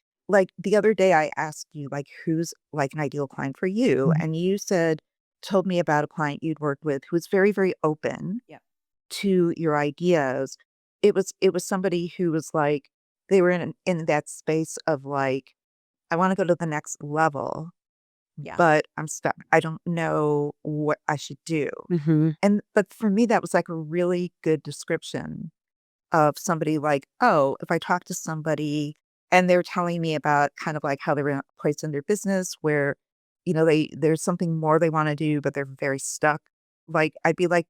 Speaker 3: the other day I asked you like who's like an ideal client for you,
Speaker 1: Mhm.
Speaker 3: and you said told me about a client you'd worked with who was very open
Speaker 1: Yeah.
Speaker 3: to your ideas. It was somebody who was like they were in that space of like I want to go to the next level,
Speaker 1: Yeah.
Speaker 3: but I'm stuck. I don't know what I should do.
Speaker 1: Mhm.
Speaker 3: But for me, that was like a really good description of somebody like, oh, if I talk to somebody and they're telling me about kind of like how they're in a place in their business where, there's something more they want to do, but they're very stuck. Like I'd be like,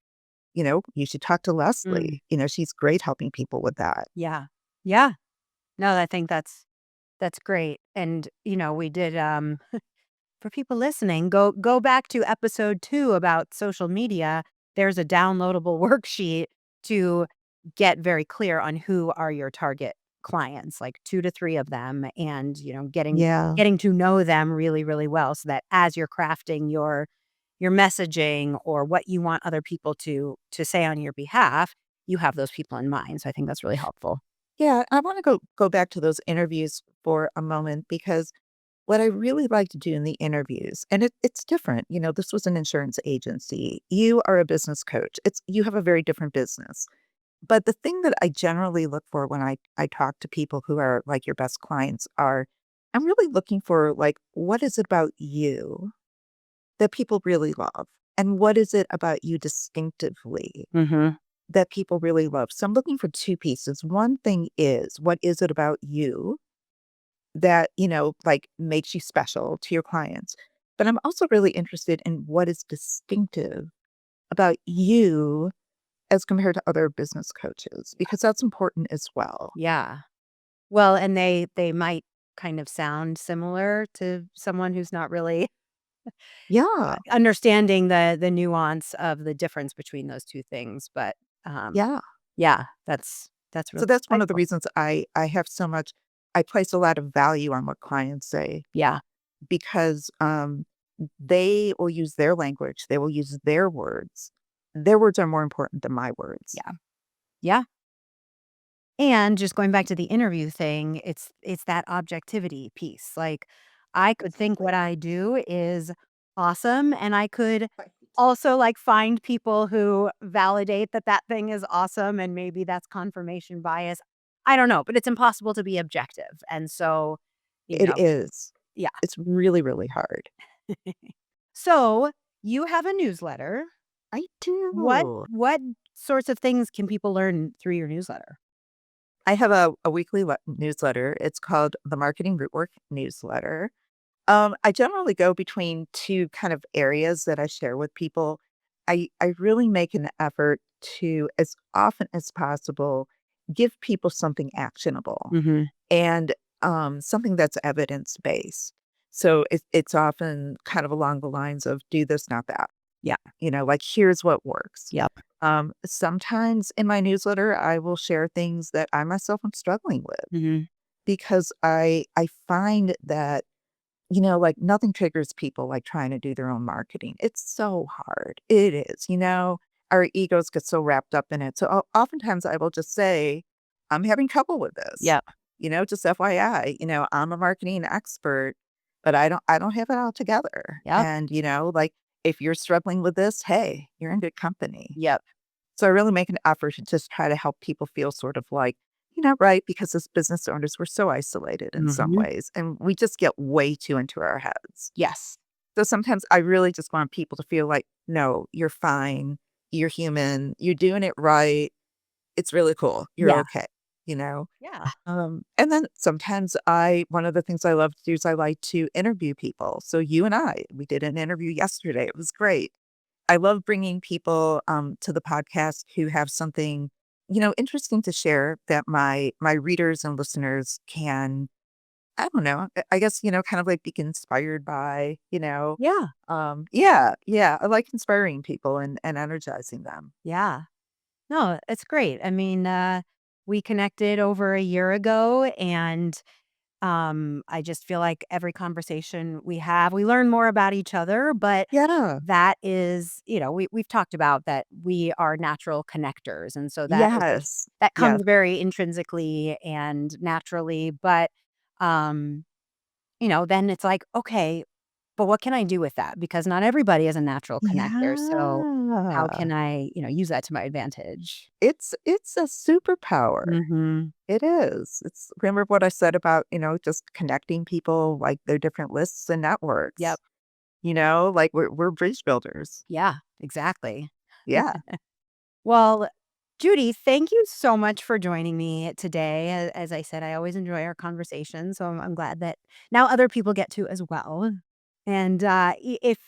Speaker 3: you should talk to
Speaker 1: Mm.
Speaker 3: Leslie. She's great helping people with that.
Speaker 1: Yeah. Yeah. No, I think that's great. And, we did, for people listening, go back to episode 2 about social media. There's a downloadable worksheet to get very clear on who are your target clients, like 2 to 3 of them, and, getting
Speaker 3: Yeah.
Speaker 1: getting to know them really, really well so that as you're crafting your messaging or what you want other people to say on your behalf, you have those people in mind. So I think that's really helpful.
Speaker 3: Yeah. I want to go back to those interviews for a moment because what I really like to do in the interviews, and it's different. This was an insurance agency. You are a business coach. You have a very different business. But the thing that I generally look for when I talk to people who are like your best clients are I'm really looking for like, what is it about you that people really love? And what is it about you distinctively
Speaker 1: Mm-hmm.
Speaker 3: that people really love? So I'm looking for two pieces. One thing is, what is it about you that, like makes you special to your clients? But I'm also really interested in what is distinctive about you as compared to other business coaches, because that's important as well.
Speaker 1: Yeah. Well, and they might kind of sound similar to someone who's not really
Speaker 3: Yeah.
Speaker 1: understanding the nuance of the difference between those two things, but, um,
Speaker 3: Yeah.
Speaker 1: yeah, that's
Speaker 3: So
Speaker 1: really
Speaker 3: that's one of the
Speaker 1: insightful.
Speaker 3: reasons I have so much I place a lot of value on what clients say
Speaker 1: Yeah,
Speaker 3: because they will use their language, they will use their words. Their words are more important than my words.
Speaker 1: yeah, yeah, and just going back to the interview thing, it's that objectivity piece, like, I could think what
Speaker 3: Exactly.
Speaker 1: I do is awesome, and I could
Speaker 3: Right.
Speaker 1: also, like, find people who validate that that thing is awesome, and maybe that's confirmation bias. I don't know, but it's impossible to be objective, and so, you
Speaker 3: It
Speaker 1: know
Speaker 3: is.
Speaker 1: yeah.
Speaker 3: It's really, really hard.
Speaker 1: So, you have a newsletter.
Speaker 3: I
Speaker 1: What
Speaker 3: do.
Speaker 1: what sorts of things can people learn through your newsletter?
Speaker 3: I have a weekly newsletter. It's called the Marketing Rootwork Newsletter. I generally go between two kind of areas that I share with people. I really make an effort to, as often as possible, give people something actionable
Speaker 1: Mhm.
Speaker 3: and something that's evidence based. So it's often kind of along the lines of do this, not that.
Speaker 1: Yeah.
Speaker 3: Like here's what works.
Speaker 1: Yep.
Speaker 3: Sometimes in my newsletter, I will share things that I myself am struggling with
Speaker 1: Mhm.
Speaker 3: because I find that like nothing triggers people like trying to do their own marketing. It's so hard. It is, our egos get so wrapped up in it. So oftentimes I will just say, I'm having trouble with this,
Speaker 1: Yep.
Speaker 3: just FYI, I'm a marketing expert, but I don't have it all together.
Speaker 1: Yep.
Speaker 3: And, like if you're struggling with this, hey, you're in good company.
Speaker 1: Yep.
Speaker 3: So I really make an effort to just try to help people feel sort of like, right, because as business owners, we're so isolated in some
Speaker 1: Mhm.
Speaker 3: ways, and we just get way too into our heads.
Speaker 1: Yes.
Speaker 3: So sometimes I really just want people to feel like, no, you're fine. You're human. You're doing it right. It's really cool. You're
Speaker 1: Yeah.
Speaker 3: okay, you know?
Speaker 1: Yeah.
Speaker 3: And then sometimes one of the things I love to do is I like to interview people. So you and we did an interview yesterday. It was great. I love bringing people to the podcast who have something, interesting to share that my readers and listeners can, I don't know, I guess, kind of like be inspired by.
Speaker 1: Yeah.
Speaker 3: Yeah, yeah. I like inspiring people and energizing them.
Speaker 1: Yeah. No, it's great. I mean, we connected over a year ago, and I just feel like every conversation we have, we learn more about each other, but
Speaker 3: Yeah.
Speaker 1: that is, we've talked about that we are natural connectors. And so
Speaker 3: Yes.
Speaker 1: that
Speaker 3: Yes.
Speaker 1: comes very intrinsically and naturally. But, um, then it's like, okay, but what can I do with that? Because not everybody is a natural connector. So how
Speaker 3: Yeah.
Speaker 1: can I, use that to my advantage?
Speaker 3: It's a superpower.
Speaker 1: Hmm.
Speaker 3: It is. It's remember what I said about, just connecting people like their different lists and networks.
Speaker 1: Yep.
Speaker 3: Like we're bridge builders.
Speaker 1: Yeah, exactly.
Speaker 3: Yeah.
Speaker 1: Well, Judy, thank you so much for joining me today. As I said, I always enjoy our conversation, so I'm glad that now other people get to as well. And if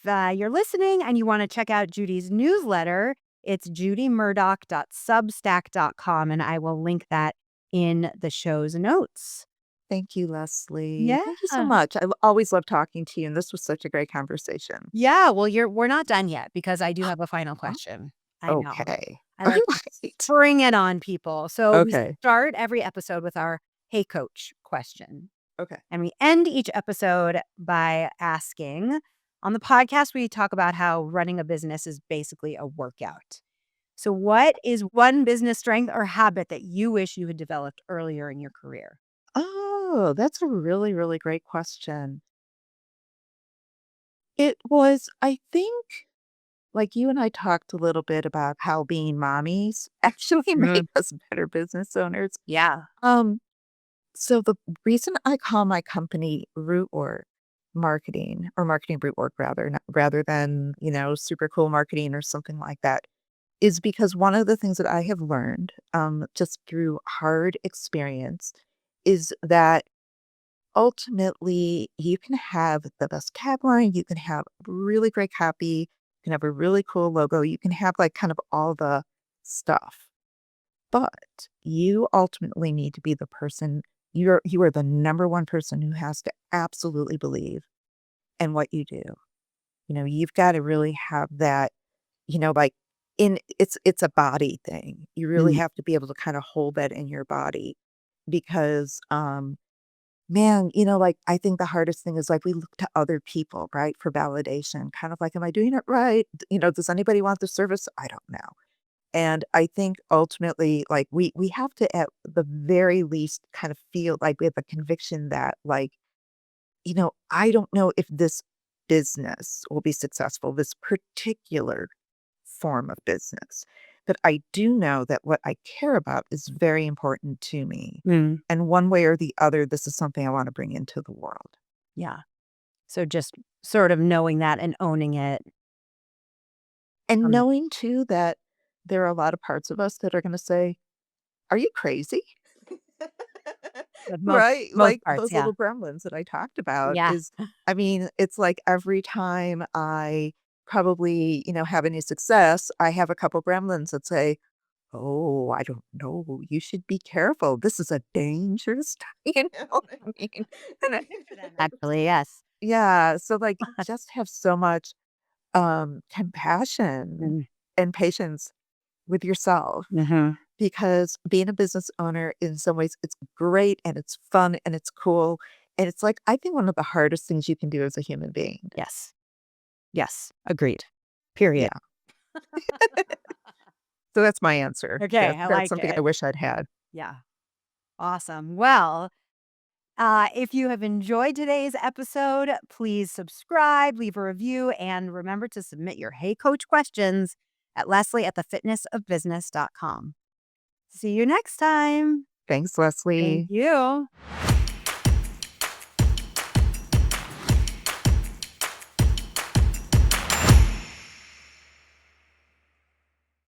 Speaker 1: you're listening and you want to check out Judy's newsletter, it's judymurdoch.substack.com, and I will link that in the show's notes.
Speaker 3: Thank you, Leslie.
Speaker 1: Yeah.
Speaker 3: Thank you so much. Always love talking to you, and this was such a great conversation.
Speaker 1: Yeah, well, we're not done yet because I do have a final question. I know.
Speaker 3: Okay.
Speaker 1: I
Speaker 3: All
Speaker 1: like to
Speaker 3: right.
Speaker 1: bring it on people. So we
Speaker 3: Okay.
Speaker 1: start every episode with our "Hey Coach" question,
Speaker 3: Okay.
Speaker 1: and we end each episode by asking, on the podcast, we talk about how running a business is basically a workout. So what is one business strength or habit that you wish you had developed earlier in your career?
Speaker 3: Oh, that's a really, really great question. It was, I think, like you and I talked a little bit about how being mommies actually
Speaker 1: Mm,
Speaker 3: make us better business owners.
Speaker 1: yeah.
Speaker 3: Um, So the reason I call my company Root Work Marketing, or Marketing Root Work rather than, super cool marketing or something like that, is because one of the things that I have learned, just through hard experience, is that ultimately you can have the best tagline, you can have really great copy, you can have a really cool logo, you can have like kind of all the stuff. But you ultimately need to be the person. You are the number one person who has to absolutely believe in what you do. You've got to really have that, like it's a body thing. You really
Speaker 1: Mm.
Speaker 3: have to be able to kind of hold that in your body because man, like I think the hardest thing is like we look to other people, right, for validation. Kind of like, am I doing it right? Does anybody want the service? I don't know. And I think ultimately, like, we have to, at the very least, kind of feel like we have a conviction that, like, I don't know if this business will be successful, this particular form of business, but I do know that what I care about is very important to me.
Speaker 1: Mm.
Speaker 3: And one way or the other, this is something I want to bring into the world.
Speaker 1: Yeah. So just sort of knowing that and owning it.
Speaker 3: And
Speaker 1: Um,
Speaker 3: knowing too that there are a lot of parts of us that are going to say, "Are you crazy?"
Speaker 1: but
Speaker 3: Right?
Speaker 1: most
Speaker 3: Like
Speaker 1: parts,
Speaker 3: those
Speaker 1: yeah.
Speaker 3: little gremlins that I talked about
Speaker 1: Yeah.
Speaker 3: is, I mean, it's like every time I probably, have any success, I have a couple gremlins that say, "Oh, I don't know. You should be careful. This is a dangerous time." You know what I mean? And
Speaker 1: Actually, yes.
Speaker 3: yeah, so like just have so much compassion
Speaker 1: Mm,
Speaker 3: and patience with yourself.
Speaker 1: mhm.
Speaker 3: Because being a business owner, in some ways, it's great and it's fun and it's cool. And it's like, I think one of the hardest things you can do as a human being.
Speaker 1: Yes. Yes. Agreed. Period.
Speaker 3: Yeah. So that's my answer.
Speaker 1: Okay, I
Speaker 3: That's
Speaker 1: like
Speaker 3: something I
Speaker 1: it.
Speaker 3: wish I'd had.
Speaker 1: Yeah. Awesome. Well, if you have enjoyed today's episode, please subscribe, leave a review, and remember to submit your Hey Coach questions at Leslie@thefitnessofbusiness.com. See you next time.
Speaker 3: Thanks,
Speaker 1: Thank
Speaker 3: Leslie.
Speaker 1: you.